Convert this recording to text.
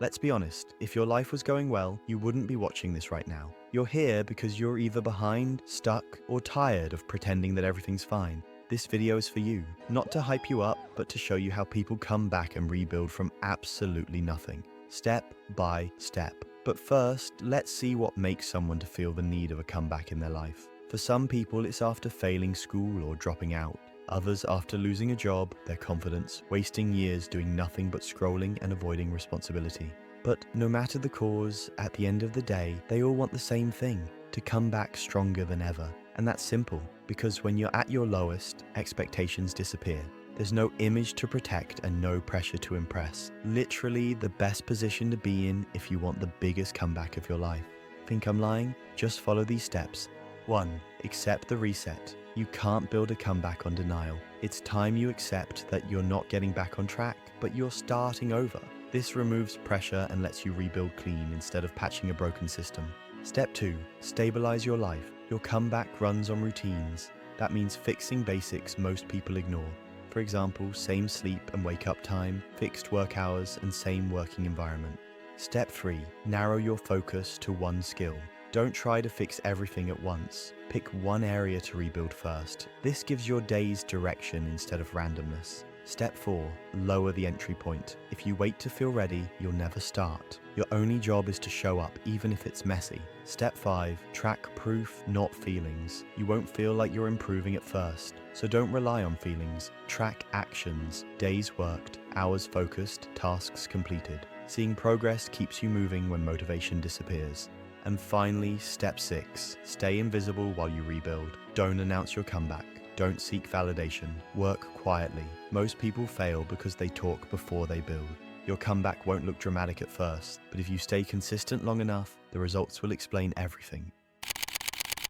Let's be honest, if your life was going well, you wouldn't be watching this right now. You're here because you're either behind, stuck, or tired of pretending that everything's fine. This video is for you, not to hype you up, but to show you how people come back and rebuild from absolutely nothing, step by step. But first, let's see what makes someone to feel the need of a comeback in their life. For some people, it's after failing school or dropping out. Others after losing a job, their confidence, wasting years doing nothing but scrolling and avoiding responsibility. But no matter the cause, at the end of the day, they all want the same thing, to come back stronger than ever. And that's simple, because when you're at your lowest, expectations disappear. There's no image to protect and no pressure to impress. Literally the best position to be in if you want the biggest comeback of your life. Think I'm lying? Just follow these steps. 1. Accept the reset. You can't build a comeback on denial. It's time you accept that you're not getting back on track, but you're starting over. This removes pressure and lets you rebuild clean instead of patching a broken system. Step 2. Stabilize your life. Your comeback runs on routines. That means fixing basics most people ignore. For example, same sleep and wake up time, fixed work hours, and same working environment. Step 3. Narrow your focus to one skill. Don't try to fix everything at once. Pick one area to rebuild first. This gives your days direction instead of randomness. Step 4. Lower the entry point. If you wait to feel ready, you'll never start. Your only job is to show up, even if it's messy. Step 5. Track proof, not feelings. You won't feel like you're improving at first, so don't rely on feelings. Track actions, days worked, hours focused, tasks completed. Seeing progress keeps you moving when motivation disappears. And finally, step 6. Stay invisible while you rebuild. Don't announce your comeback. Don't seek validation. Work quietly. Most people fail because they talk before they build. Your comeback won't look dramatic at first, but if you stay consistent long enough, the results will explain everything.